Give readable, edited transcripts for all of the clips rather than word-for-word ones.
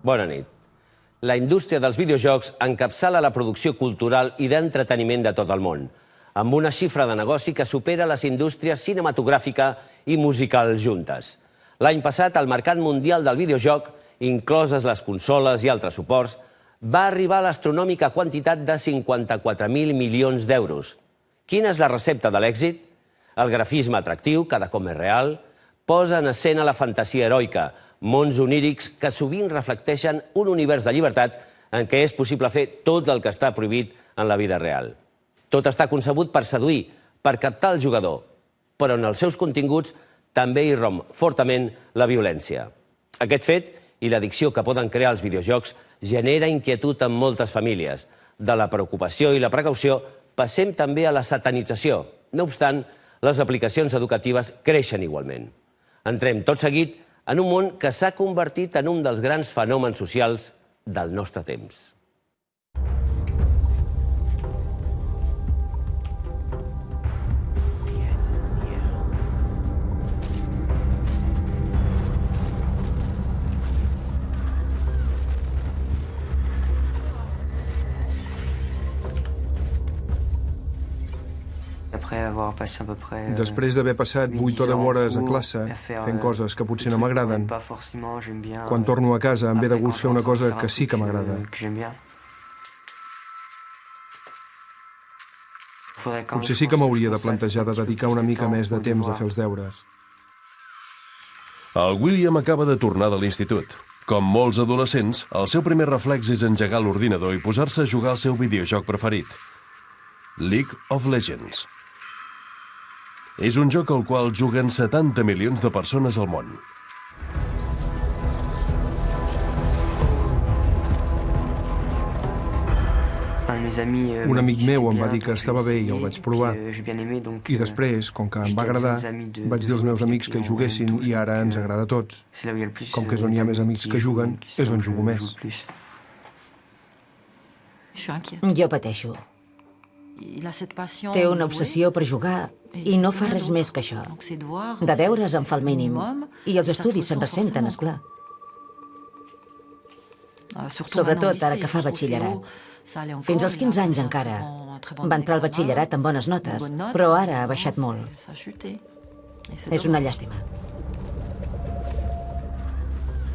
Bona nit. La indústria dels videojocs encapçala la producció cultural i d'entreteniment de tot el món, amb una xifra de negoci que supera les indústries cinematogràfica i musical juntes. L'any passat, el mercat mundial del videojoc, incloses les consoles i altres suports, va arribar a l'astronòmica quantitat de 54.000 milions d'euros. Quina és la recepta de l'èxit? El grafisme atractiu, cada cop més real, posa en escena la fantasia heroica, mons onírics que sovint reflecteixen un univers de llibertat en què és possible fer tot el que està prohibit en la vida real. Tot està concebut per seduir, per captar el jugador, però en els seus continguts també hi romp fortament la violència. Aquest fet i l'addicció que poden crear els videojocs genera inquietud en moltes famílies. De la preocupació i la precaució passem també a la satanització. No obstant, les aplicacions educatives creixen igualment. Entrem tot seguit en un món que s'ha convertit en un dels grans fenòmens socials del nostre temps. Després d'haver passat 8 o 10 hores a classe fent coses que potser no m'agraden, quan torno a casa em ve de gust fer una cosa que sí que m'agrada. Potser sí que m'hauria de plantejar de dedicar una mica més de temps a fer els deures. El William acaba de tornar de l'institut. Com molts adolescents, el seu primer reflex és engegar l'ordinador i posar-se a jugar al seu videojoc preferit, League of Legends. És un joc al qual juguen 70 milions de persones al món. Un amic meu em va dir que estava bé i el vaig provar. I després, com que em va agradar, vaig dir als meus amics que hi juguessin i ara ens agrada a tots. Com que és on hi ha més amics que juguen, és on jugo més. Jo pateixo. Té una obsessió per jugar i no fa res més que això. De deures en fa el mínim i els estudis se'n ressenten, esclar. Sobretot ara que fa batxillerat. Fins als 15 anys encara. Va entrar al batxillerat amb bones notes, però ara ha baixat molt. És una llàstima.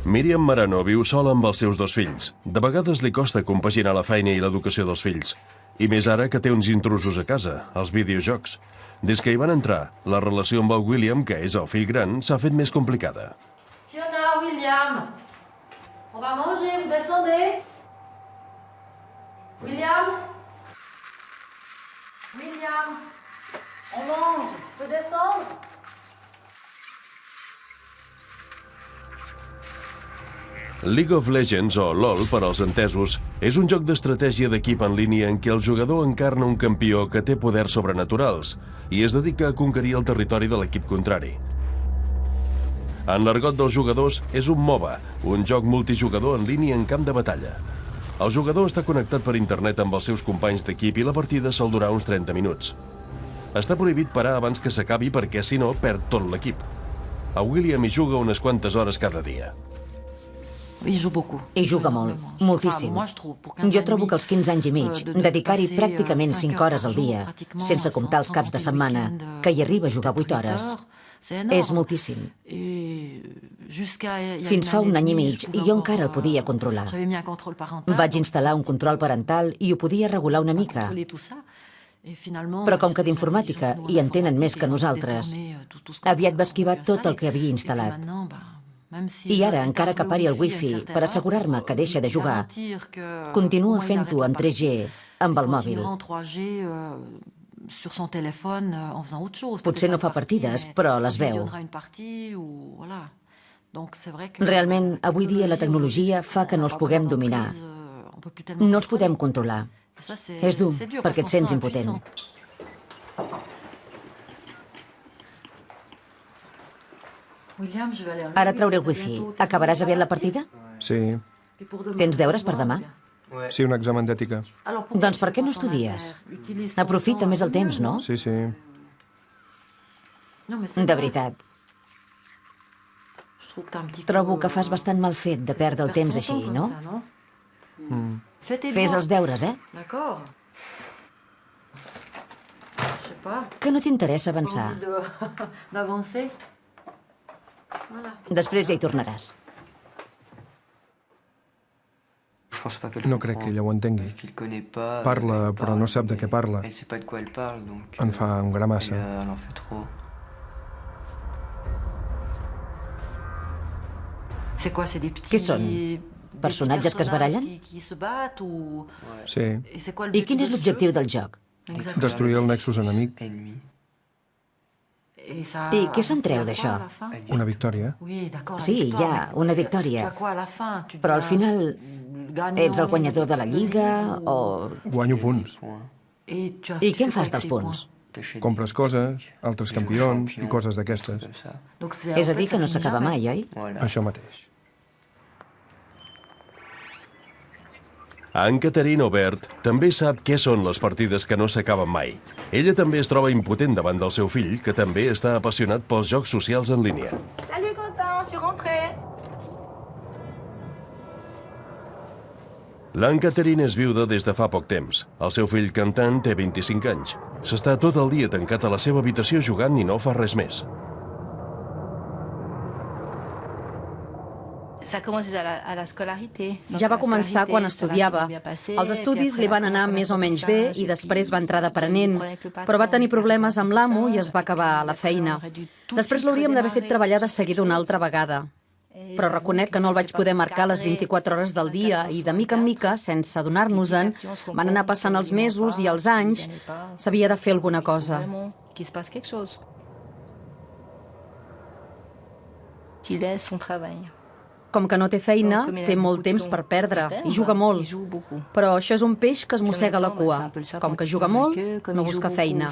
Míriam Marano viu sola amb els seus 2 fills. De vegades li costa compaginar la feina i l'educació dels fills. I més ara que té uns intrusos a casa, els videojocs. Des que hi van entrar, la relació amb el William, que és el fill gran, s'ha fet més complicada. Fiona, William, on va manger, vous descendez? William? William, on mange, peut descendre? League of Legends, o LOL per als entesos, és un joc d'estratègia d'equip en línia en què el jugador encarna un campió que té poders sobrenaturals i es dedica a conquerir el territori de l'equip contrari. En l'argot dels jugadors, és un MOBA, un joc multijugador en línia en camp de batalla. El jugador està connectat per internet amb els seus companys d'equip i la partida sol durar uns 30 minuts. Està prohibit parar abans que s'acabi perquè, si no, perd tot l'equip. A William hi juga unes quantes hores cada dia. Hi juga molt, moltíssim. Jo trobo que als 15 anys i mig, dedicar-hi pràcticament 5 hores al dia, sense comptar els caps de setmana, que hi arriba a jugar 8 hores, és moltíssim. Fins fa un any i mig jo encara el podia controlar. Vaig instal·lar un control parental i ho podia regular una mica. Però com que d'informàtica hi entenen més que nosaltres, aviat va esquivar tot el que havia instal·lat. I ara, encara que pari el wifi per assegurar-me que deixa de jugar, continua fent-ho en 3G amb el mòbil. Potser no fa partides, però les veu. Realment, avui dia la tecnologia fa que no els puguem dominar. No els podem controlar. És dur, perquè et sents impotent. Ara trauré el wifi. Acabaràs aviat la partida? Sí. Tens deures per demà? Sí, un examen d'ètica. Doncs per què no estudies? Aprofita més el temps, no? Sí, sí. De veritat. Trobo que fas bastant mal fet de perdre el temps així, no? Fes els deures, eh? Que no t'interessa avançar. Després ja hi tornaràs. No crec que ella ho entengui. Parla, però no sap de què parla. En fa un gra massa. Què són? Personatges que es barallen? Sí. I quin és l'objectiu del joc? Destruir el nexus enemic. I què se'n treu d'això? Una victòria. Sí, ja, una victòria. Però al final ets el guanyador de la lliga o... Guanyo punts. I què en fas dels punts? Compres coses, altres campions i coses d'aquestes. És a dir, que no s'acaba mai, oi? Això mateix. En Catherine Aubert també sap què són les partides que no s'acaben mai. Ella també es troba impotent davant del seu fill, que també està apassionat pels jocs socials en línia. Salut Quentin, je suis rentrée. L'Anne-Catherine és viuda des de fa poc temps. El seu fill Quentin té 25 anys. S'està tot el dia tancat a la seva habitació jugant i no fa res més. Ja va començar quan estudiava. Els estudis li van anar més o menys bé i després va entrar d'aprenent, però va tenir problemes amb l'amo i es va acabar la feina. Després l'hauríem d'haver fet treballar de seguida una altra vegada. Però reconec que no el vaig poder marcar les 24 hores del dia i de mica en mica, sense adonar-nos-en, van anar passant els mesos i els anys, s'havia de fer alguna cosa. Com que no té feina, té molt temps per perdre i juga molt. Però això és un peix que es mossega la cua. Com que juga molt, no busca feina.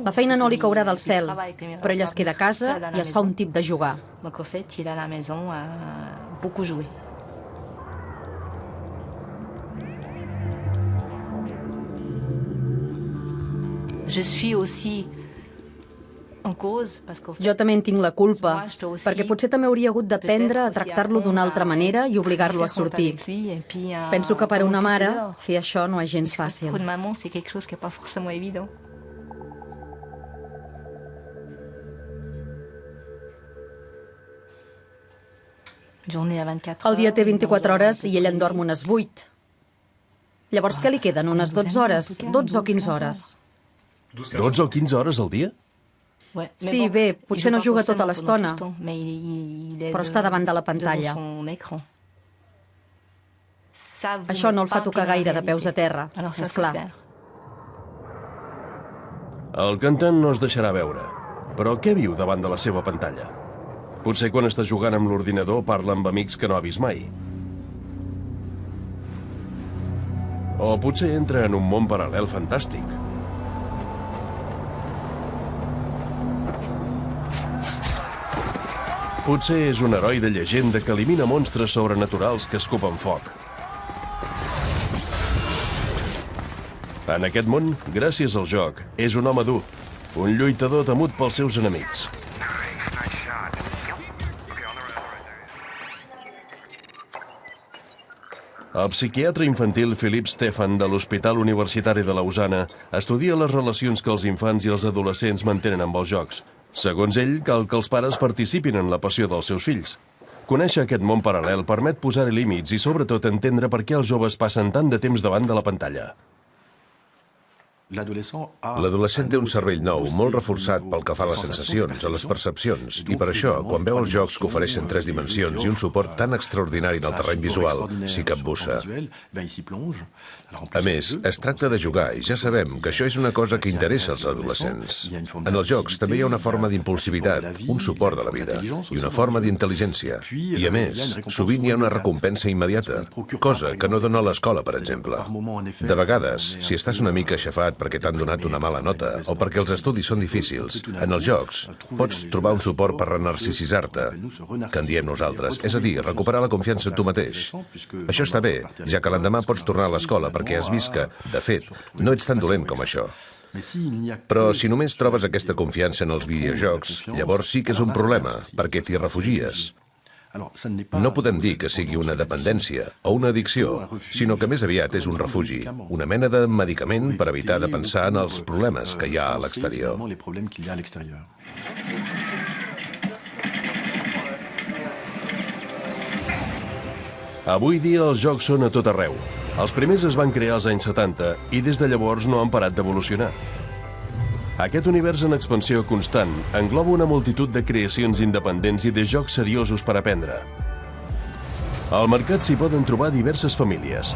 La feina no li caurà del cel, però ell es queda a casa i es fa un tip de jugar. Jo també en tinc la culpa, perquè potser també hauria hagut d'aprendre a tractar-lo d'una altra manera i obligar-lo a sortir. Penso que per a una mare fer això no és gens fàcil. El dia té 24 hores i ell en dorm unes 8. Llavors, què li queden? Unes 12 hores? 12 o 15 hores? 12 o 15 hores al dia? Sí, bé, potser no juga tota l'estona, però està davant de la pantalla. Això no el fa tocar gaire de peus a terra, és clar. El cantant no es deixarà veure, però què viu davant de la seva pantalla? Potser quan està jugant amb l'ordinador parla amb amics que no ha vist mai. O potser entra en un món paral·lel fantàstic. Potser és un heroi de llegenda que elimina monstres sobrenaturals que escupen foc. En aquest món, gràcies al joc, és un home dur, un lluitador temut pels seus enemics. El psiquiatre infantil Philip Stefan de l'Hospital Universitari de Lausana estudia les relacions que els infants i els adolescents mantenen amb els jocs. Segons ell, cal que els pares participin en la passió dels seus fills. Conèixer aquest món paral·lel permet posar-hi límits i, sobretot, entendre per què els joves passen tant de temps davant de la pantalla. L'adolescent té un cervell nou, molt reforçat pel que fa a les sensacions, a les percepcions, i per això, quan veu els jocs que ofereixen 3 dimensions i un suport tan extraordinari en el terreny visual, s'hi capbussa. A més, es tracta de jugar, i ja sabem que això és una cosa que interessa als adolescents. En els jocs també hi ha una forma d'impulsivitat, un suport de la vida, i una forma d'intel·ligència. I a més, sovint hi ha una recompensa immediata, cosa que no dona l'escola, per exemple. De vegades, si estàs una mica aixafat, perquè t'han donat una mala nota o perquè els estudis són difícils. En els jocs pots trobar un suport per renarcissisar-te, que en diem nosaltres, és a dir, recuperar la confiança en tu mateix. Això està bé, ja que l'endemà pots tornar a l'escola perquè has vist que, de fet, no ets tan dolent com això. Però si només trobes aquesta confiança en els videojocs, llavors sí que és un problema, perquè t'hi refugies. No podem dir que sigui una dependència o una addicció, sinó que més aviat és un refugi, una mena de medicament per evitar de pensar en els problemes que hi ha a l'exterior. Avui dia els jocs són a tot arreu. Els primers es van crear als anys 70 i des de llavors no han parat d'evolucionar. Aquest univers en expansió constant engloba una multitud de creacions independents i de jocs seriosos per aprendre. Al mercat s'hi poden trobar diverses famílies.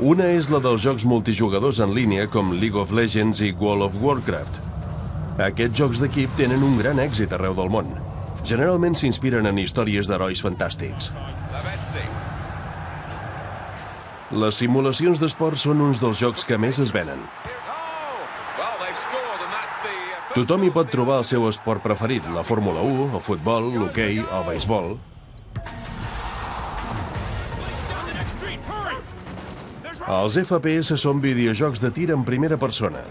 Una és la dels jocs multijugadors en línia com League of Legends i World of Warcraft. Aquests jocs d'equip tenen un gran èxit arreu del món. Generalment s'inspiren en històries d'herois fantàstics. Les simulacions d'esport són uns dels jocs que més es venen. Tothom hi pot trobar el seu esport preferit, la Fórmula 1, el futbol, l'hoquei, el beisbol. Els FPS són videojocs de tir en primera persona.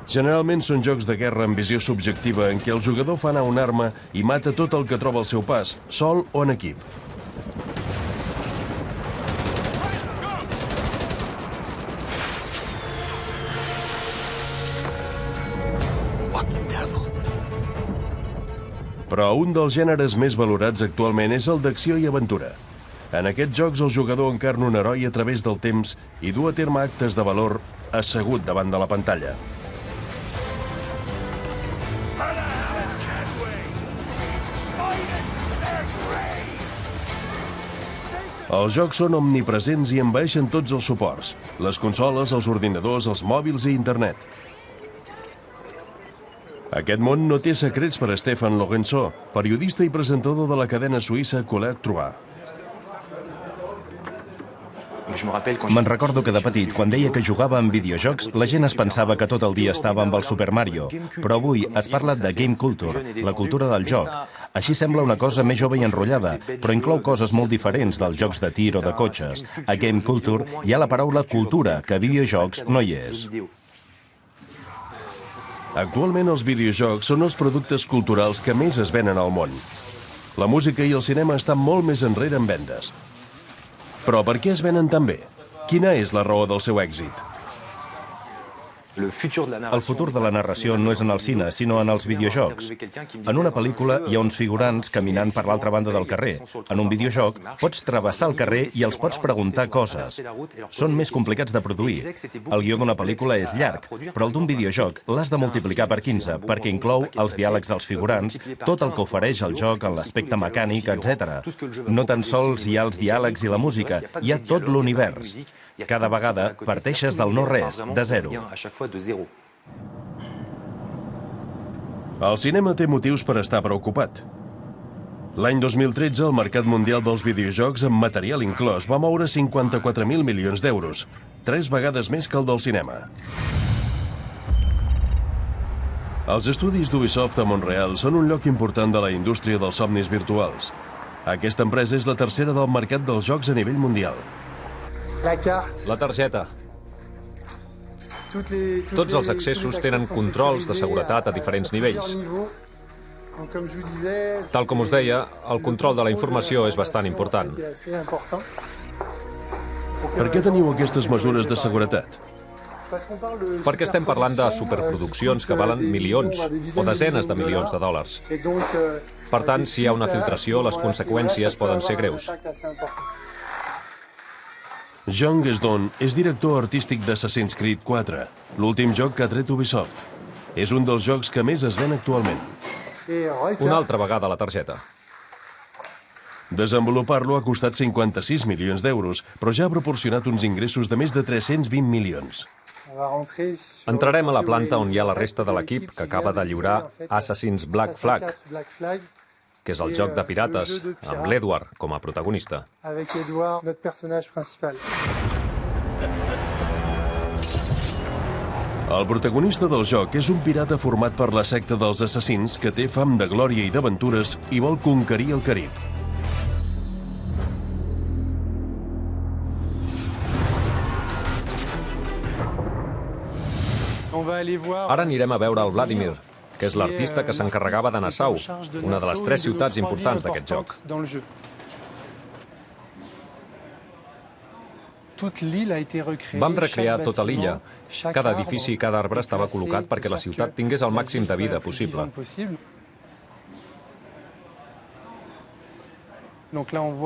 Generalment són jocs de guerra amb visió subjectiva en què el jugador fa anar una arma i mata tot el que troba al seu pas, sol o en equip. Però un dels gèneres més valorats actualment és el d'acció i aventura. En aquests jocs el jugador encarna un heroi a través del temps i du a terme actes de valor assegut davant de la pantalla. Els jocs són omnipresents i envaeixen tots els suports: les consoles, els ordinadors, els mòbils i internet. Aquest món no té secrets per a Stéphane Lorenzo, periodista i presentador de la cadena suïssa Colette Trois. Me'n recordo que de petit, quan deia que jugava amb videojocs, la gent es pensava que tot el dia estava amb el Super Mario. Però avui es parla de game culture, la cultura del joc. Així sembla una cosa més jove i enrotllada, però inclou coses molt diferents dels jocs de tir o de cotxes. A game culture hi ha la paraula cultura, que a videojocs no hi és. Actualment els videojocs són els productes culturals que més es venen al món. La música i el cinema estan molt més enrere en vendes. Però per què es venen tan bé? Quina és la raó del seu èxit? El futur de la narració no és en el cine, sinó en els videojocs. En una pel·lícula hi ha uns figurants caminant per l'altra banda del carrer. En un videojoc pots travessar el carrer i els pots preguntar coses. Són més complicats de produir. El guió d'una pel·lícula és llarg, però el d'un videojoc l'has de multiplicar per 15, perquè inclou els diàlegs dels figurants, tot el que ofereix el joc en l'aspecte mecànic, etc. No tan sols hi ha els diàlegs i la música, hi ha tot l'univers. Cada vegada parteixes del no-res, de zero. El cinema té motius per estar preocupat. L'any 2013, el mercat mundial dels videojocs, amb material inclòs, va moure 54.000 milions d'euros, 3 vegades més que el del cinema. Els estudis d'Ubisoft a Montreal són un lloc important de la indústria dels somnis virtuals. Aquesta empresa és la tercera del mercat dels jocs a nivell mundial. La targeta. Tots els accessos tenen controls de seguretat a diferents nivells. Tal com us deia, el control de la informació és bastant important. Per què teniu aquestes mesures de seguretat? Perquè estem parlant de superproduccions que valen milions o desenes de milions de dòlars. Per tant, si hi ha una filtració, les conseqüències poden ser greus. Jean Guesdon és director artístic d'Assassin's Creed 4, l'últim joc que ha tret Ubisoft. És un dels jocs que més es ven actualment. Una altra vegada la targeta. Desenvolupar-lo ha costat 56 milions d'euros, però ja ha proporcionat uns ingressos de més de 320 milions. Entrarem a la planta on hi ha la resta de l'equip que acaba de lliurar Assassin's Black Flag, que és el joc de pirates, amb l'Edward com a protagonista. El protagonista del joc és un pirata format per la secta dels assassins que té fam de glòria i d'aventures i vol conquerir el Carib. Ara anirem a veure el Vladimir, que és l'artista que s'encarregava de Nassau, una de les 3 ciutats importants d'aquest joc. Vam recrear tota l'illa. Cada edifici i cada arbre estava col·locat perquè la ciutat tingués el màxim de vida possible.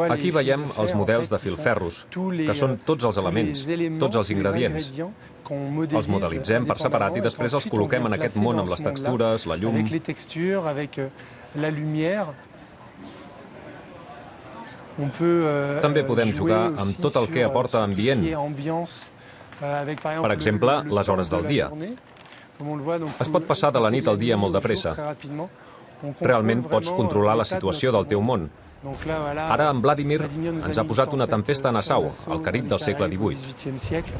Aquí veiem els models de filferros, que són tots els elements, tots els ingredients. Els modelitzem per separat i després els col·loquem en aquest món amb les textures, la llum. També podem jugar amb tot el que aporta ambient. Per exemple, les hores del dia. Es pot passar de la nit al dia molt de pressa. Realment pots controlar la situació del teu món. Ara, en Vladimir ens ha posat una tempesta a Nassau, al Carib del segle XVIII.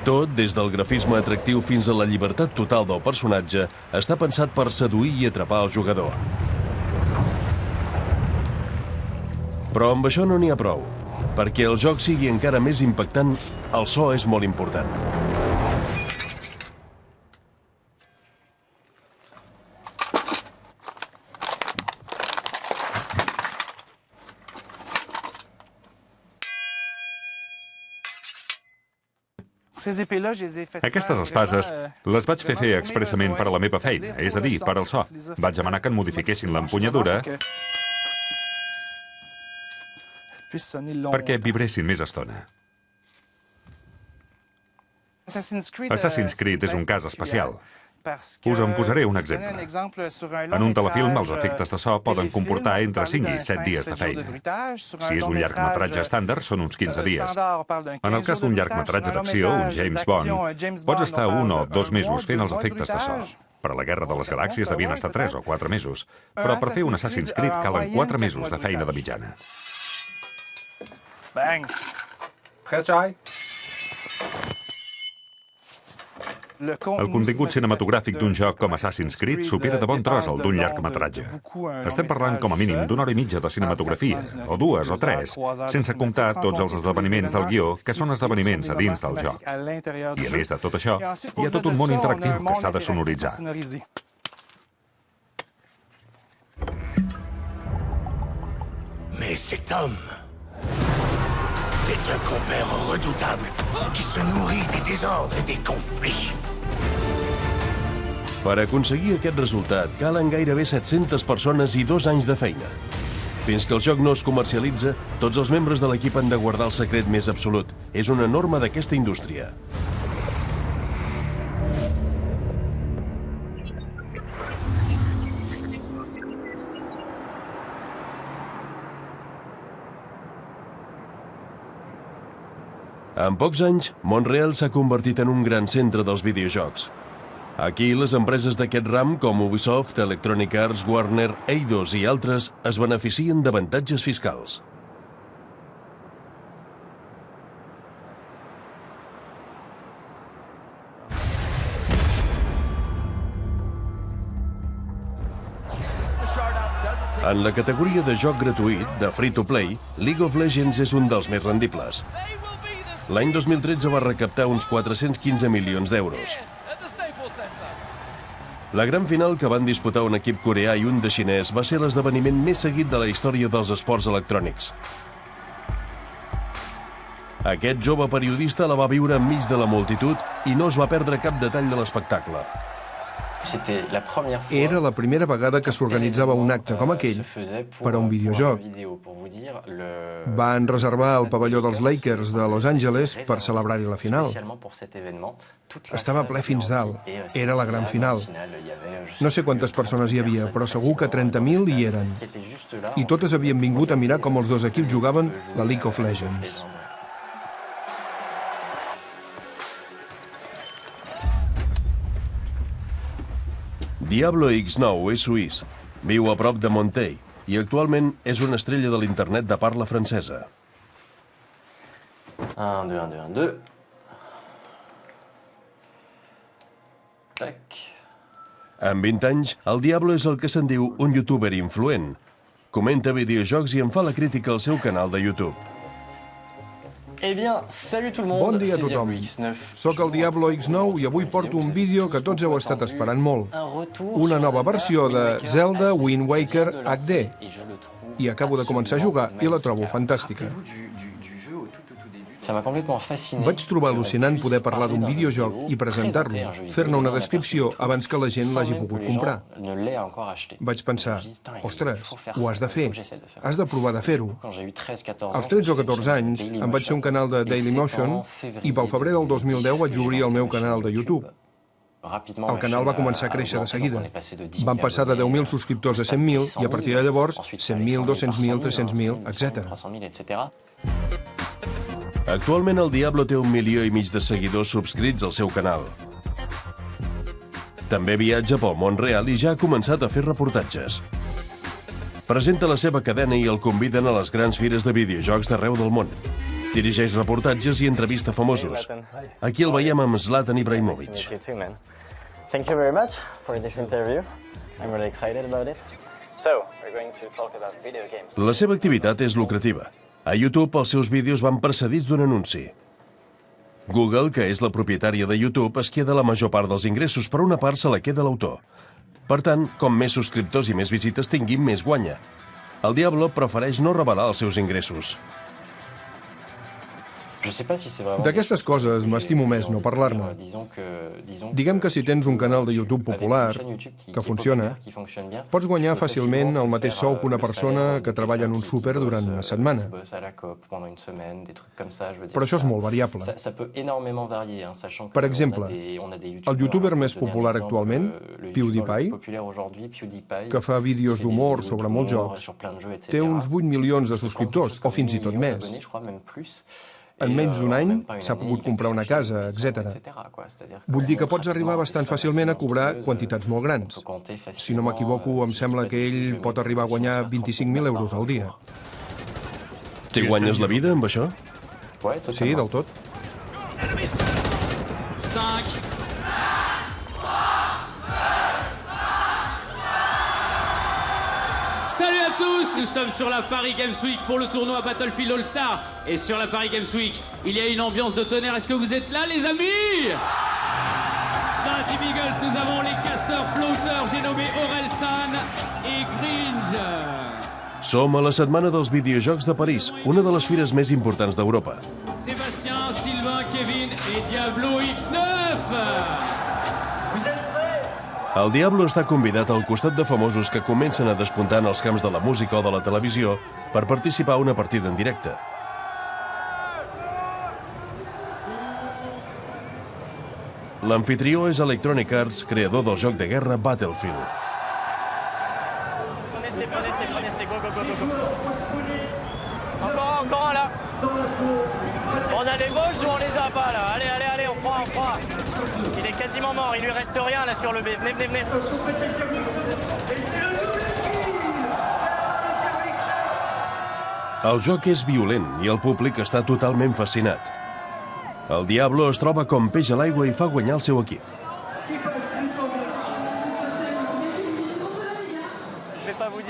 Tot, des del grafisme atractiu fins a la llibertat total del personatge, està pensat per seduir i atrapar el jugador. Però amb això no n'hi ha prou. Perquè el joc sigui encara més impactant, el so és molt important. Aquestes espases les vaig fer expressament per a la meva feina, és a dir, per al so. Vaig demanar que en modifiquessin l'empunyadura perquè vibressin més estona. Assassin's Creed és un cas especial. Us en posaré un exemple. En un telefilm, els efectes de so poden comportar entre 5 i 7 dies de feina. Si és un llargmetratge estàndard, són uns 15 dies. En el cas d'un llargmetratge d'acció, un James Bond, pots estar 1 o 2 mesos fent els efectes de so. Per a la Guerra de les Galàxies devien estar 3 o 4 mesos. Però per fer un Assassin's Creed calen 4 mesos de feina de mitjana. El contingut cinematogràfic d'un joc com Assassin's Creed supera de bon tros el d'un llargmetratge. Estem parlant com a mínim d'una hora i mitja de cinematografia, o 2 o 3, sense comptar tots els esdeveniments del guió, que són esdeveniments a dins del joc. I a més de tot això, hi ha tot un món interactiu que s'ha de sonoritzar. Mais cet homme est un compère redoutable qui se nourrit des désordres et des conflits. Per aconseguir aquest resultat, calen gairebé 700 persones i 2 anys de feina. Fins que el joc no es comercialitza, tots els membres de l'equip han de guardar el secret més absolut. És una norma d'aquesta indústria. En pocs anys, Montreal s'ha convertit en un gran centre dels videojocs. Aquí, les empreses d'aquest ram, com Ubisoft, Electronic Arts, Warner, Eidos i altres, es beneficien d'avantatges fiscals. En la categoria de joc gratuït, de free-to-play, League of Legends és un dels més rendibles. L'any 2013 va recaptar uns 415 milions d'euros. La gran final que van disputar un equip coreà i un de xinès va ser l'esdeveniment més seguit de la història dels esports electrònics. Aquest jove periodista la va viure enmig de la multitud i no es va perdre cap detall de l'espectacle. Era la primera vegada que s'organitzava un acte com aquell per a un videojoc. Van reservar el pavelló dels Lakers de Los Angeles per celebrar-hi la final. Estava ple fins dalt. Era la gran final. No sé quantes persones hi havia, però segur que 30.000 hi eren. I totes havien vingut a mirar com els dos equips jugaven la League of Legends. Diablo X9 és suís, viu a prop de Monteil i actualment és una estrella de l'internet de parla francesa. 1, 2, 1, 2, 1, 2. Tac. Amb 20 anys, el Diablo és el que se'n diu un youtuber influent. Comenta videojocs i en fa la crítica al seu canal de YouTube. Bon dia a tothom. Soc el Diablo X9 i avui porto un vídeo que tots heu estat esperant molt. Una nova versió de Zelda Wind Waker HD. I acabo de començar a jugar i la trobo fantàstica. Vaig trobar al·lucinant poder parlar d'un videojoc i presentar-lo, fer-ne una descripció abans que la gent l'hagi pogut comprar. Vaig pensar, ostres, ho has de fer, has de provar de fer-ho. Als 13 o 14 anys em vaig fer un canal de Dailymotion i pel febrer del 2010 vaig obrir el meu canal de YouTube. El canal va començar a créixer de seguida. Van passar de 10.000 subscriptors a 100.000 i a partir de llavors 100.000, 200.000, 300.000, etc. Actualment el Diablo té 1,5 milió de seguidors subscrits al seu canal. També viatja pel món real i ja ha començat a fer reportatges. Presenta la seva cadena i el conviden a les grans fires de videojocs d'arreu del món. Dirigeix reportatges i entrevista famosos. Aquí el veiem amb Zlatan Ibrahimovic. Thank you very much for this interview. I'm really excited about it. So, we're going to talk about video games. La seva activitat és lucrativa. A YouTube, els seus vídeos van precedits d'un anunci. Google, que és la propietària de YouTube, es queda la major part dels ingressos, però una part se la queda l'autor. Per tant, com més subscriptors i més visites tinguin, més guanya. El Diablo prefereix no revelar els seus ingressos. D'aquestes coses m'estimo més no parlar-ne. Diguem que si tens un canal de YouTube popular, que funciona, pots guanyar fàcilment el mateix sou que una persona que treballa en un súper durant una setmana. Però això és molt variable. Per exemple, el youtuber més popular actualment, PewDiePie, que fa vídeos d'humor sobre molts jocs, té uns 8 milions de subscriptors, o fins i tot més. En menys d'un any s'ha pogut comprar una casa, etc. Vull dir que pots arribar bastant fàcilment a cobrar quantitats molt grans. Si no m'equivoco, em sembla que ell pot arribar a guanyar 25.000 euros al dia. T'hi guanyes la vida amb això? Sí, del tot. Salut à tous, nous sommes sur la Paris Games Week pour le tournoi Battlefield All-Star. Et sur la Paris Games Week, il y a une ambiance de tonnerre. Est-ce que vous êtes là, les amis? Dans la Team Eagles, nous avons les casseurs flotteurs, j'ai nommé Orelsan et Gringe. Som a la setmana dels videojocs de París, una de les fires més importants d'Europa. Sébastien, Sylvain, Kevin et Diablo X9. El Diablo està convidat al costat de famosos que comencen a despuntar en els camps de la música o de la televisió per participar a una partida en directe. L'amfitrió és Electronic Arts, creador del joc de guerra Battlefield. Encore là. On a les bols ou on les a pas là? Allez, on prend. Il est quasiment mort, il lui reste rien là sur le B. Venez. El joc és violent i el públic està totalment fascinat. El Diablo es troba com peix a l'aigua i fa guanyar el seu equip.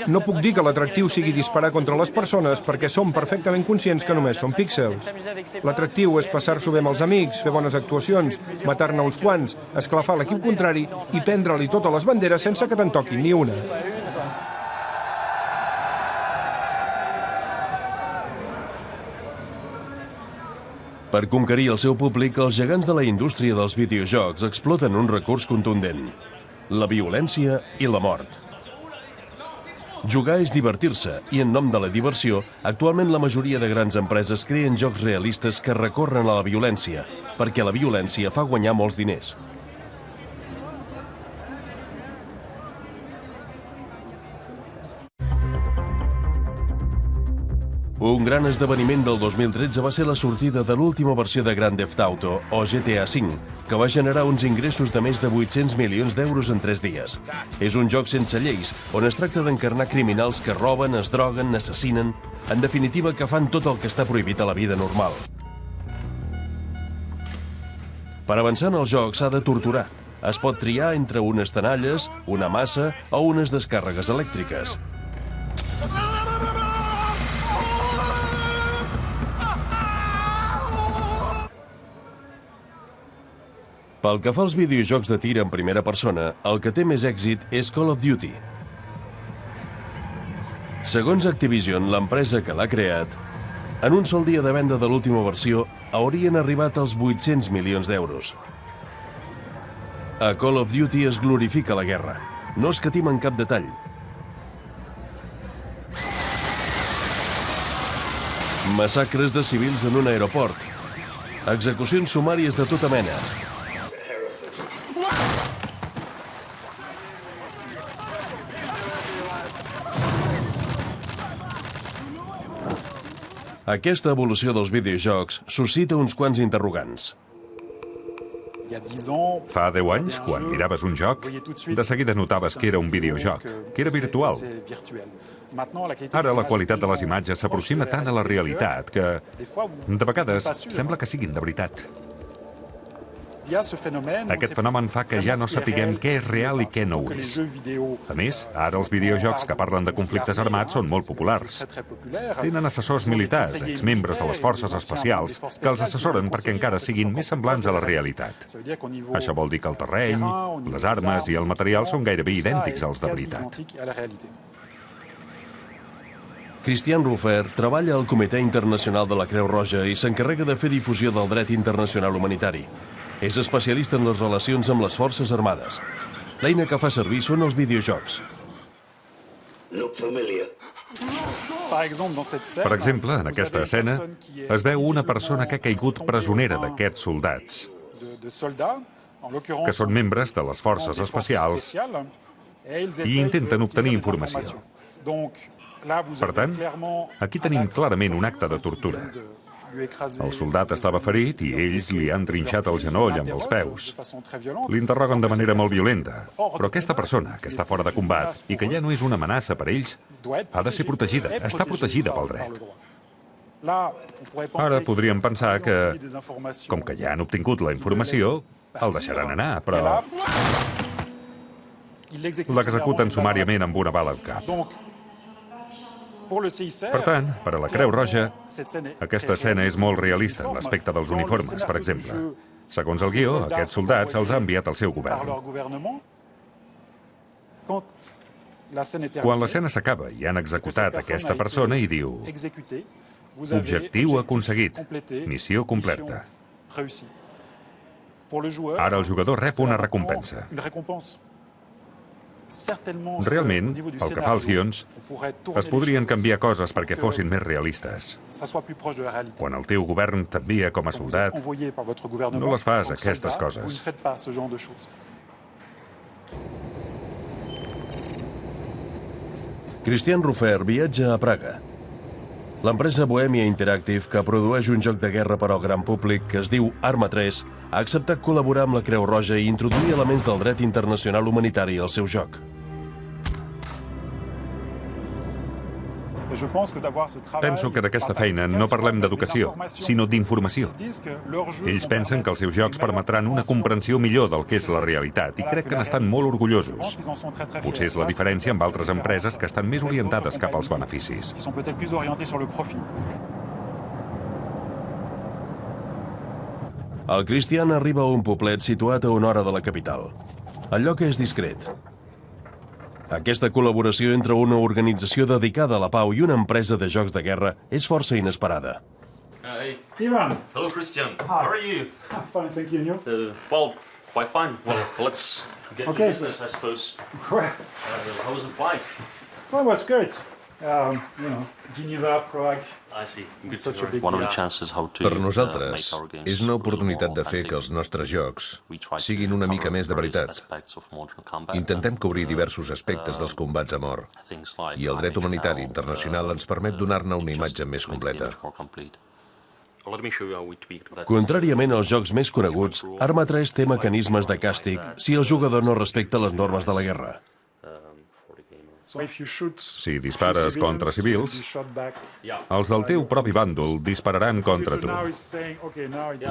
No puc dir que l'atractiu sigui disparar contra les persones perquè som perfectament conscients que només són píxels. L'atractiu és passar-s'ho bé amb els amics, fer bones actuacions, matar-ne uns quants, esclafar l'equip contrari i prendre-li totes les banderes sense que te'n toquin ni una. Per conquerir el seu públic, els gegants de la indústria dels videojocs exploten un recurs contundent: la violència i la mort. Jugar és divertir-se i, en nom de la diversió, actualment la majoria de grans empreses creen jocs realistes que recorren a la violència, perquè la violència fa guanyar molts diners. Un gran esdeveniment del 2013 va ser la sortida de l'última versió de Grand Theft Auto, o GTA V, que va generar uns ingressos de més de 800 milions d'euros en 3 dies. És un joc sense lleis, on es tracta d'encarnar criminals que roben, es droguen, assassinen, en definitiva que fan tot el que està prohibit a la vida normal. Per avançar en el joc s'ha de torturar. Es pot triar entre unes tenalles, una massa o unes descàrregues elèctriques. Pel que fa als videojocs de tir en primera persona, el que té més èxit és Call of Duty. Segons Activision, l'empresa que l'ha creat, en un sol dia de venda de l'última versió haurien arribat als 800 milions d'euros. A Call of Duty es glorifica la guerra. No escatima en cap detall. Massacres de civils en un aeroport. Execucions sumàries de tota mena. Aquesta evolució dels videojocs suscita uns quants interrogants. Fa 10 anys, quan miraves un joc, de seguida notaves que era un videojoc, que era virtual. Ara la qualitat de les imatges s'aproxima tant a la realitat que, de vegades, sembla que siguin de veritat. Aquest fenomen fa que ja no sapiguem què és real i què no ho és. A més, ara els videojocs que parlen de conflictes armats són molt populars. Tenen assessors militars, exmembres de les forces especials, que els assessoren perquè encara siguin més semblants a la realitat. Això vol dir que el terreny, les armes i el material són gairebé idèntics als de veritat. Christian Ruffer treballa al Comitè Internacional de la Creu Roja i s'encarrega de fer difusió del dret internacional humanitari. És especialista en les relacions amb les forces armades. L'eina que fa servir són els videojocs. Per exemple, en aquesta escena, es veu una persona que ha caigut presonera d'aquests soldats, que són membres de les forces especials i intenten obtenir informació. Per tant, aquí tenim clarament un acte de tortura. El soldat estava ferit i ells li han trinxat el genoll amb els peus. L'interroguen de manera molt violenta, però aquesta persona, que està fora de combat i que ja no és una amenaça per ells, ha de ser protegida, està protegida pel dret. Ara podríem pensar que, com que ja han obtingut la informació, el deixaran anar, però l'executen sumàriament amb una bala al cap. Per tant, per a la Creu Roja, aquesta escena és molt realista en l'aspecte dels uniformes, per exemple. Segons el guió, aquests soldats els ha enviat al seu govern. Quan l'escena s'acaba i han executat aquesta persona i diu «Objectiu aconseguit, missió completa». Ara el jugador rep una recompensa. Realment, pel que fa als guions, es podrien canviar coses perquè fossin més realistes. Quan el teu govern t'envia com a soldat, no les fas, aquestes coses. Christian Ruffer viatja a Praga. L'empresa Bohemia Interactive, que produeix un joc de guerra per al gran públic que es diu Arma 3, ha acceptat col·laborar amb la Creu Roja i introduir elements del dret internacional humanitari al seu joc. Penso que d'aquesta feina no parlem d'educació, sinó d'informació. Ells pensen que els seus jocs permetran una comprensió millor del que és la realitat i crec que n'estan molt orgullosos. Potser és la diferència amb altres empreses que estan més orientades cap als beneficis. El Christian arriba a un poblet situat a una hora de la capital. El lloc és discret. Aquesta col·laboració entre una organització dedicada a la pau i una empresa de jocs de guerra és força inesperada. Hey. Ivan. Hello, Christian. Hi. How are you? Fine, thank you. And you? Well, quite fine. Well, let's get to business, I suppose. How was the flight? Well, it was great. Geneva, Prague. Per nosaltres, és una oportunitat de fer que els nostres jocs siguin una mica més de veritat. Intentem cobrir diversos aspectes dels combats a mort i el dret humanitari internacional ens permet donar-ne una imatge més completa. Contràriament als jocs més coneguts, Arma 3 té mecanismes de càstig si el jugador no respecta les normes de la guerra. Si dispares contra civils, els del teu propi bàndol dispararan contra tu.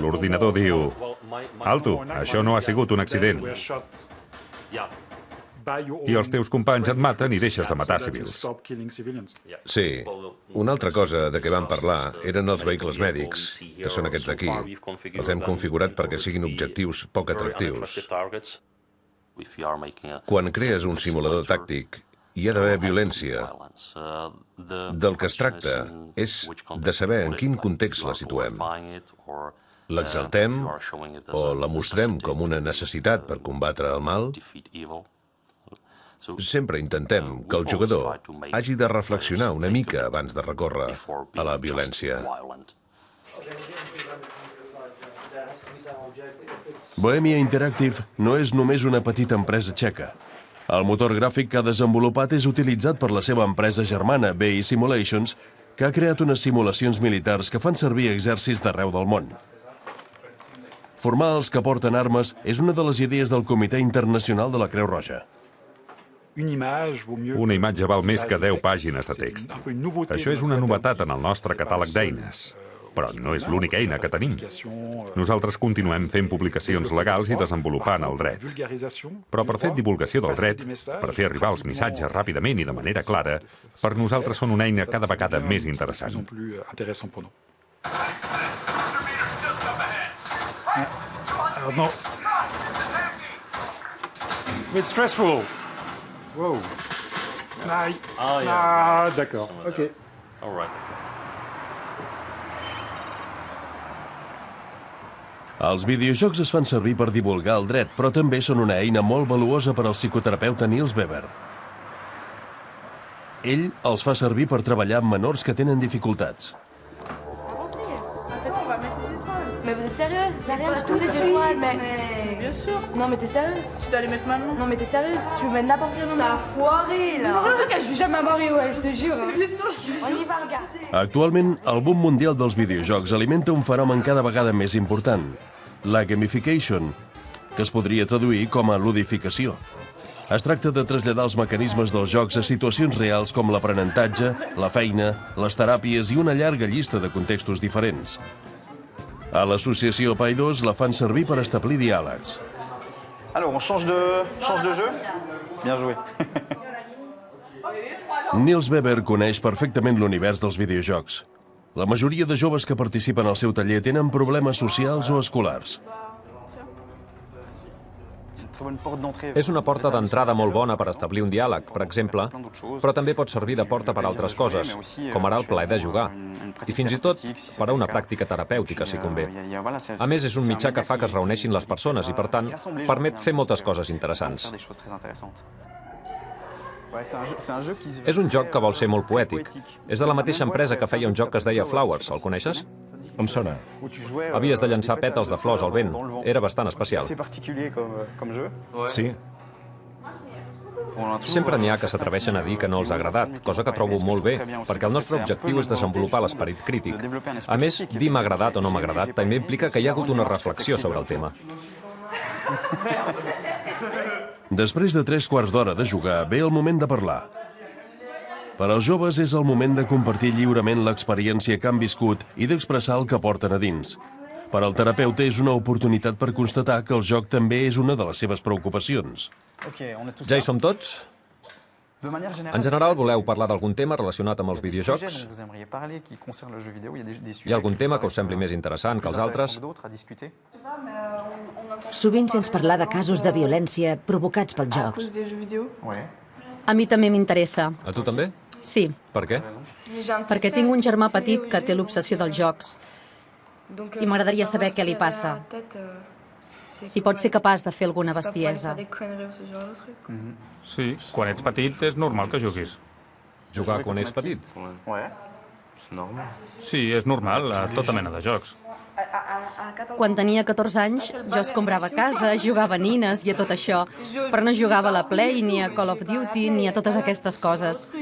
L'ordinador diu: alto, això no ha sigut un accident. I els teus companys et maten i deixes de matar civils. Sí. Una altra cosa de què vam parlar eren els vehicles mèdics, que són aquests d'aquí. Els hem configurat perquè siguin objectius poc atractius. Quan crees un simulador tàctic, hi ha d'haver violència. Del que es tracta és de saber en quin context la situem. L'exaltem o la mostrem com una necessitat per combatre el mal? Sempre intentem que el jugador hagi de reflexionar una mica abans de recórrer a la violència. Bohemia Interactive no és només una petita empresa txeca. El motor gràfic que ha desenvolupat és utilitzat per la seva empresa germana, BI Simulations, que ha creat unes simulacions militars que fan servir exèrcits d'arreu del món. Formar els que porten armes és una de les idees del Comitè Internacional de la Creu Roja. Una imatge val més que 10 pàgines de text. Això és una novetat en el nostre catàleg d'eines, però no és l'única eina que tenim. Nosaltres continuem fent publicacions legals i desenvolupant el dret. Però per fer divulgació del dret, per fer arribar els missatges ràpidament i de manera clara, per nosaltres són una eina cada vegada més interessant. It's a bit stressful. Wow. D'accord. OK. All right. Els videojocs es fan servir per divulgar el dret, però també són una eina molt valuosa per al psicoterapeuta Niels Weber. Ell els fa servir per treballar amb menors que tenen dificultats. Mais vous êtes sérieuse? C'est rien du tout les étoiles, mais... Bien sûr. Non mais t'es sérieuse? Tu dois les mettre maintenant? Non mais t'es sérieuse? Tu peux mettre n'importe quel moment? T'as foiré là! Non, je joue jamais à Mario, ouais, je te jure. On y va, regarde. Actualment, el boom mundial dels videojocs alimenta un fenomen cada vegada més important, la gamification, que es podria traduir com a ludificació. Es tracta de traslladar els mecanismes dels jocs a situacions reals com l'aprenentatge, la feina, les teràpies i una llarga llista de contextos diferents. A l'associació Paidós la fan servir per establir diàlegs. Alors, on change de jeu? Bien joué. Niels Weber coneix perfectament l'univers dels videojocs. La majoria de joves que participen al seu taller tenen problemes socials o escolars. És una porta d'entrada molt bona per establir un diàleg, per exemple, però també pot servir de porta per a altres coses, com ara el plaer de jugar, i fins i tot per a una pràctica terapèutica, si convé. A més, és un mitjà que fa que es reuneixin les persones i, per tant, permet fer moltes coses interessants. És un joc que vol ser molt poètic. És de la mateixa empresa que feia un joc que es deia Flowers, el coneixes? Em sona. Havies de llançar pètals de flors al vent. Era bastant especial. Sí. Sempre n'hi ha que s'atreveixen a dir que no els ha agradat, cosa que trobo molt bé, perquè el nostre objectiu és desenvolupar l'esperit crític. A més, dir m'ha agradat o no m'ha agradat també implica que hi ha hagut una reflexió sobre el tema. Després de 3/4 d'hora de jugar, ve el moment de parlar. Per als joves és el moment de compartir lliurement l'experiència que han viscut i d'expressar el que porten a dins. Per al terapeuta és una oportunitat per constatar que el joc també és una de les seves preocupacions. Ja hi som tots? En general, voleu parlar d'algun tema relacionat amb els videojocs? Hi ha algun tema que us sembli més interessant que els altres? Sovint sents parlar de casos de violència provocats pels jocs. A mi també m'interessa. A tu també? Sí. Per què? Perquè tinc un germà petit que té l'obsessió dels jocs. I m'agradaria saber què li passa. Si pot ser capaç de fer alguna bestiesa. Sí, quan ets petit és normal que juguis. Jugar quan ets petit? Sí, és normal, a tota mena de jocs. Quan tenia 14 anys, jo escombrava casa, jugava a nines i a tot això, però no jugava a la Play, ni a Call of Duty, ni a totes aquestes coses.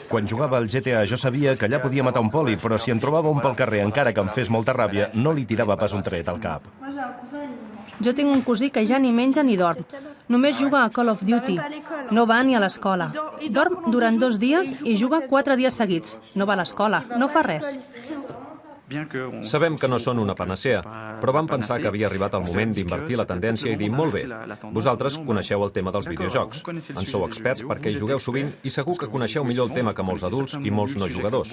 Quan jugava al GTA jo sabia que allà podia matar un poli, però si en trobava un pel carrer, encara que em fes molta ràbia, no li tirava pas un tret al cap. Jo tinc un cosí que ja ni menja ni dorm. Només juga a Call of Duty. No va ni a l'escola. Dorm durant 2 dies i juga 4 dies seguits. No va a l'escola, no fa res. Sabem que no són una panacea, però vam pensar que havia arribat el moment d'invertir la tendència i dir, molt bé, vosaltres coneixeu el tema dels videojocs. En sou experts perquè hi jugueu sovint i segur que coneixeu millor el tema que molts adults i molts no jugadors.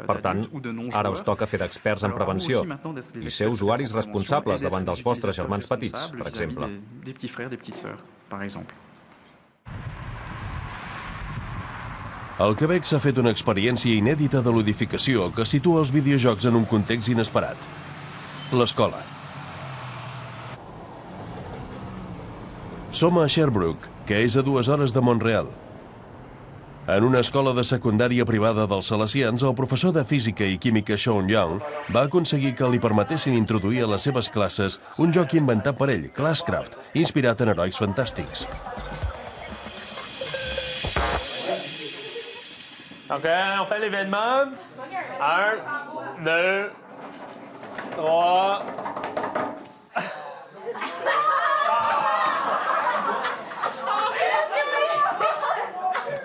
Per tant, ara us toca fer d'experts en prevenció i ser usuaris responsables davant dels vostres germans petits, per exemple. Al Quebec s'ha fet una experiència inèdita de ludificació que situa els videojocs en un context inesperat. L'escola. Som a Sherbrooke, que és a 2 hores de Montreal. En una escola de secundària privada dels Salesians, el professor de física i química Sean Young va aconseguir que li permetessin introduir a les seves classes un joc inventat per ell, Classcraft, inspirat en herois fantàstics. Donc, on fait l'événement. 1, 2, 3.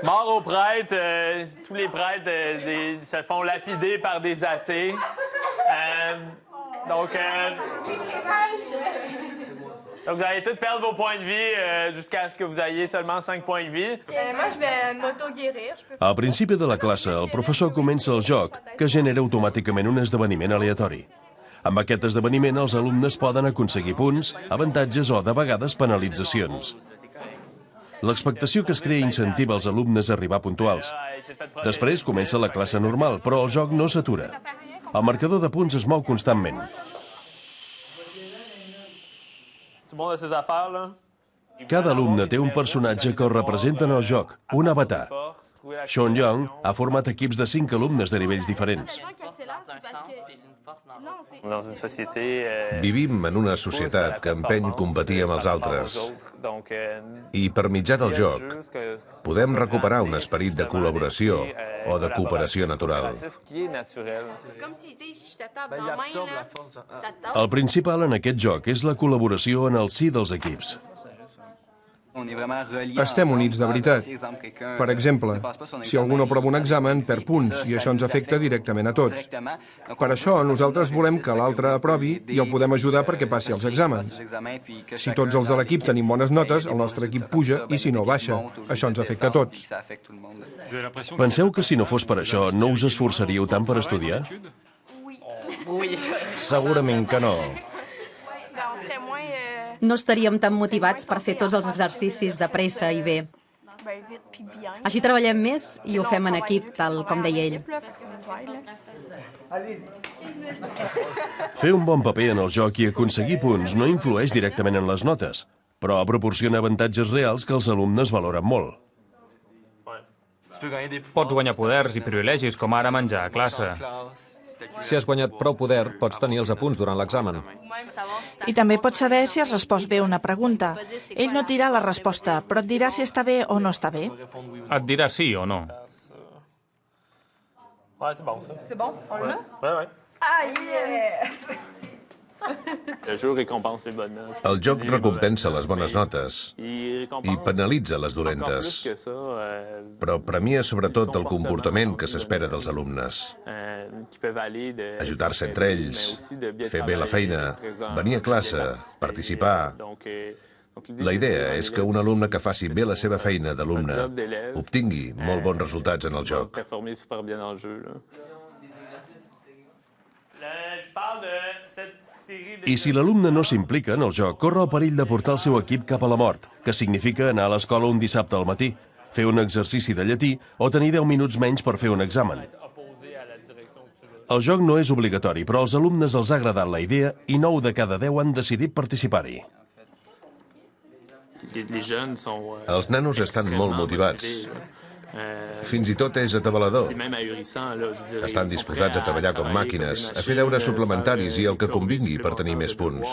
Mort aux prêtres. Tous les prêtres se font lapider par des athées. Donc, vous allez tous perdre vos points de vie jusqu'à ce que vous ayez seulement 5 points de vie. Moi, je vais m'auto-guérir. Al principi de la classe, el professor comença el joc, que genera automàticament un esdeveniment aleatori. Amb aquest esdeveniment, els alumnes poden aconseguir punts, avantatges o, de vegades, penalitzacions. L'expectació que es crea incentiva els alumnes a arribar puntuals. Després comença la classe normal, però el joc no s'atura. El marcador de punts es mou constantment. Cada alumne té un personatge que el representa en el joc, un avatar. Sean Young ha format equips de 5 alumnes de nivells diferents. Vivim en una societat que empeny competir amb els altres. I per mitjà del joc podem recuperar un esperit de col·laboració o de cooperació natural. El principal en aquest joc és la col·laboració en el si dels equips. Estem units de veritat. Per exemple, si algú no aprova un examen, perd punts, i això ens afecta directament a tots. Per això, nosaltres volem que l'altre aprovi i el podem ajudar perquè passi els exàmens. Si tots els de l'equip tenim bones notes, el nostre equip puja, i si no, baixa. Això ens afecta a tots. Penseu que si no fos per això, no us esforçaríeu tant per estudiar? Segurament que no. No estaríem tan motivats per fer tots els exercicis de pressa i bé. Així treballem més i ho fem en equip, tal com deia ell. Fer un bon paper en el joc i aconseguir punts no influeix directament en les notes, però proporciona avantatges reals que els alumnes valoren molt. Pots guanyar poders i privilegis, com ara menjar a classe. Si has guanyat prou poder, pots tenir els apunts durant l'examen. I també pots saber si has respost bé una pregunta. Ell no et dirà la resposta, però et dirà si està bé o no està bé. Et dirà sí o no. Ouais, c'est bon, ça. C'est bon? On l'a? Ouais, ouais. Ah, yes! Le jeu récompense les bonnes notes. El joc recompensa les bones notes i penalitza les dolentes, però premia sobretot el comportament que s'espera dels alumnes. Ajudar-se entre ells, fer bé la feina, venir a classe, participar. La idea és que un alumne que faci bé la seva feina d'alumne obtingui molt bons resultats en el joc. I si l'alumne no s'implica en el joc, corre el perill de portar el seu equip cap a la mort, que significa anar a l'escola un dissabte al matí, fer un exercici de llatí o tenir 10 minuts menys per fer un examen. El joc no és obligatori, però als alumnes els ha agradat la idea i 9 de cada 10 han decidit participar-hi. Els nanos estan molt motivats. Fins i tot és atabalador. Estan disposats a treballar com màquines, a fer deures suplementaris i el que convingui per tenir més punts.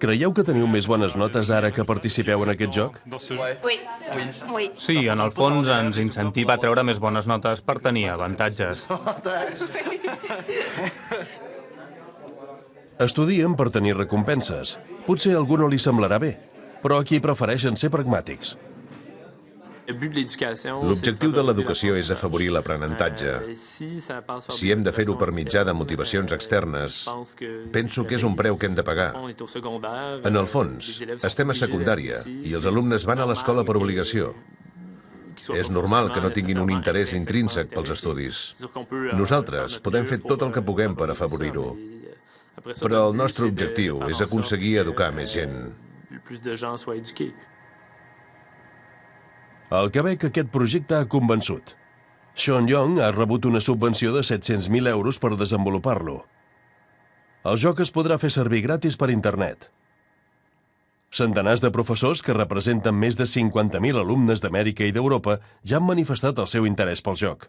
Creieu que teniu més bones notes ara que participeu en aquest joc? Sí, en el fons ens incentiva a treure més bones notes per tenir avantatges. Estudien per tenir recompenses. Potser a algú no li semblarà bé, però aquí prefereixen ser pragmàtics. L'objectiu de l'educació és afavorir l'aprenentatge. Si hem de fer-ho per mitjà de motivacions externes, penso que és un preu que hem de pagar. En el fons, estem a secundària i els alumnes van a l'escola per obligació. És normal que no tinguin un interès intrínsec pels estudis. Nosaltres podem fer tot el que puguem per afavorir-ho. Però el nostre objectiu és aconseguir educar més gent. Al Quebec aquest projecte ha convençut. Sean Young ha rebut una subvenció de 700.000 euros per desenvolupar-lo. El joc es podrà fer servir gratis per internet. Centenars de professors que representen més de 50.000 alumnes d'Amèrica i d'Europa ja han manifestat el seu interès pel joc.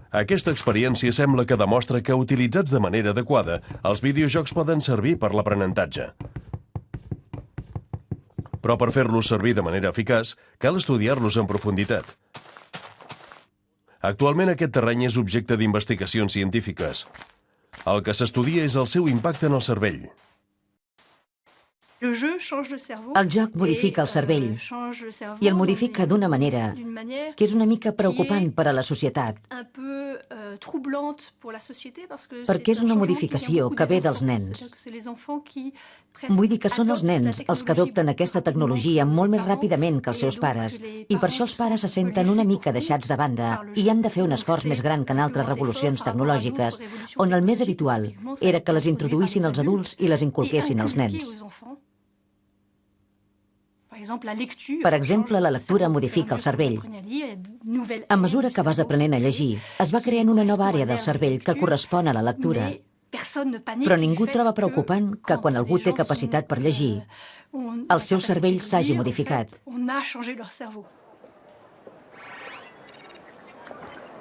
Aquesta experiència sembla que demostra que, utilitzats de manera adequada, els videojocs poden servir per l'aprenentatge. Però per fer-los servir de manera eficaç, cal estudiar-los en profunditat. Actualment aquest terreny és objecte d'investigacions científiques. El que s'estudia és el seu impacte en el cervell. El joc modifica el cervell i el modifica d'una manera que és una mica preocupant per a la societat, perquè és una modificació que ve dels nens. Vull dir que són els nens els que adopten aquesta tecnologia molt més ràpidament que els seus pares, i per això els pares se senten una mica deixats de banda i han de fer un esforç més gran que en altres revolucions tecnològiques, on el més habitual era que les introduïssin els adults i les inculquessin als nens. Per exemple, la lectura modifica el cervell. A mesura que vas aprenent a llegir, es va creant una nova àrea del cervell que correspon a la lectura. Però ningú troba preocupant que quan algú té capacitat per llegir, el seu cervell s'hagi modificat.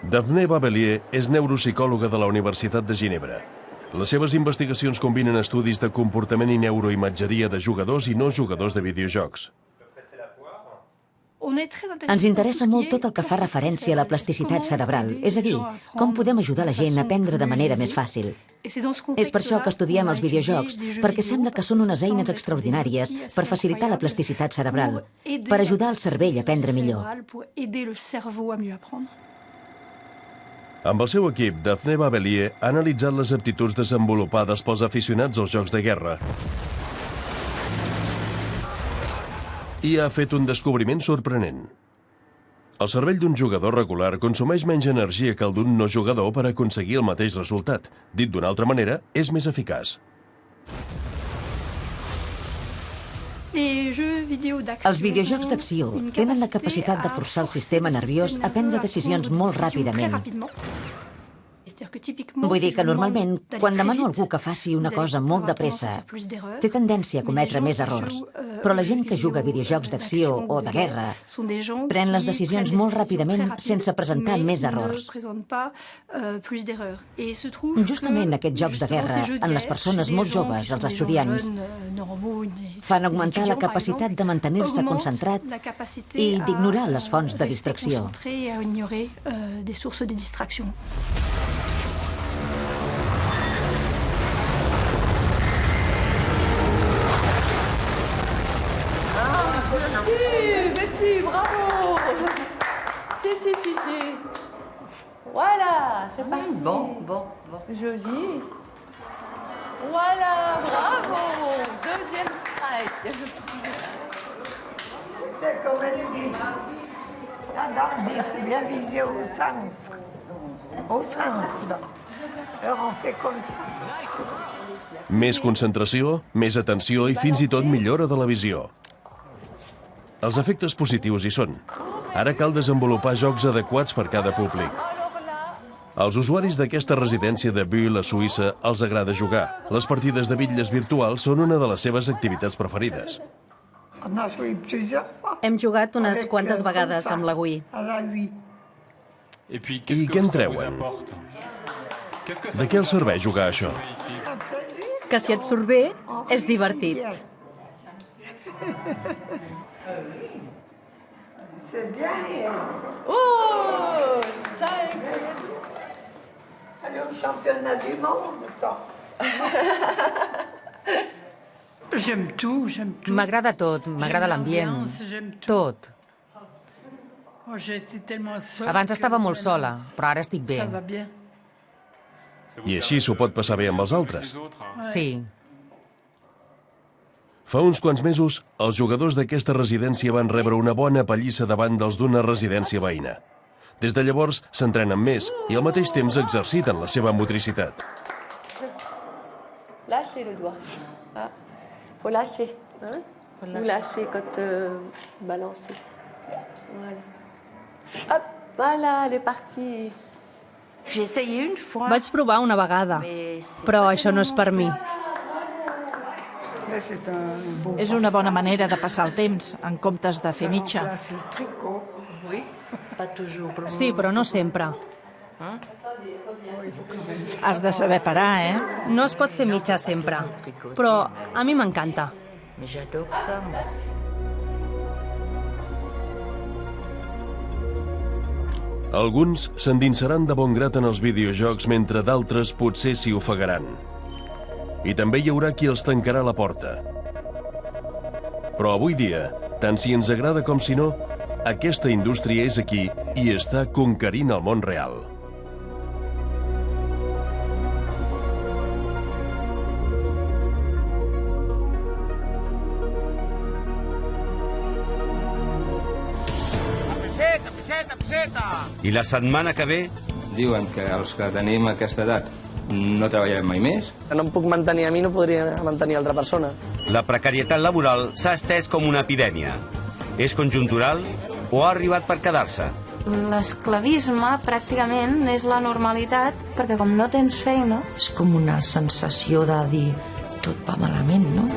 Daphne Babelier és neuropsicòloga de la Universitat de Ginebra. Les seves investigacions combinen estudis de comportament i neuroimatgeria de jugadors i no jugadors de videojocs. Ens interessa molt tot el que fa referència a la plasticitat cerebral, és a dir, com podem ajudar la gent a aprendre de manera més fàcil. És per això que estudiem els videojocs, perquè sembla que són unes eines extraordinàries per facilitar la plasticitat cerebral, per ajudar el cervell a aprendre millor. Amb el seu equip, Daphne Babelier ha analitzat les aptituds desenvolupades pels aficionats als jocs de guerra i ha fet un descobriment sorprenent. El cervell d'un jugador regular consumeix menys energia que el d'un no jugador per aconseguir el mateix resultat. Dit d'una altra manera, és més eficaç. Els videojocs d'acció tenen la capacitat de forçar el sistema nerviós a prendre decisions molt ràpidament. Vull dir que normalment, quan demano a algú que faci una cosa molt de pressa, té tendència a cometre més errors. Però la gent que juga a videojocs d'acció o de guerra pren les decisions molt ràpidament sense presentar més errors. Justament aquests jocs de guerra, en les persones molt joves, els estudiants, fan augmentar la capacitat de mantenir-se concentrat i d'ignorar les fonts de distracció. Si, bravo. Si. Voilà, c'est parti. Bon. Joli. Voilà, bravo. Deuxième strike. C'est comme elle dit. Là-dedans, il faut bien viser au centre. Au centre. Alors on fait comme ça. Més concentració, més atenció i fins i tot millora de la visió. Els efectes positius hi són. Ara cal desenvolupar jocs adequats per cada públic. Als usuaris d'aquesta residència de Bulle, a Suïssa, els agrada jugar. Les partides de bitlles virtuals són una de les seves activitats preferides. Hem jugat unes quantes vegades amb la Wii. I què en treuen? De què els serveix jugar això? Que si et surt bé, és divertit. C'est bien. Oh, 5. championnat du monde, toi. J'aime tout, j'aime tout. M'agrada tot, m'agrada l'ambient, tot. Abans estava molt sola, però ara estic bé. I així s'ho pot passar bé amb els altres. Sí. Fa uns quants mesos, els jugadors d'aquesta residència van rebre una bona pallissa davant dels d'una residència veïna. Des de llavors s'entrenen més i al mateix temps exerciten la seva motricitat. Lâchez le doigt. Ah, faut lâcher, hein? Vous lâchez quand balancez. Voilà. Hop, voilà, elle est partie. Vaig provar una vegada, però això no és per mi. És una bona manera de passar el temps, en comptes de fer mitja. Sí, però no sempre. Has de saber parar, eh? No es pot fer mitja sempre, però a mi m'encanta. Alguns s'endinsaran de bon grat en els videojocs mentre d'altres potser s'hi ofegaran. I també hi haurà qui els tancarà la porta. Però avui dia, tant si ens agrada com si no, aquesta indústria és aquí i està conquerint el món real. I la setmana que ve? Diuen que els que tenim aquesta edat no treballarem mai més. No em puc mantenir a mi, no podria mantenir altra persona. La precarietat laboral s'ha estès com una epidèmia. És conjuntural o ha arribat per quedar-se? L'esclavisme pràcticament és la normalitat, perquè com no tens feina... És com una sensació de dir tot va malament, no?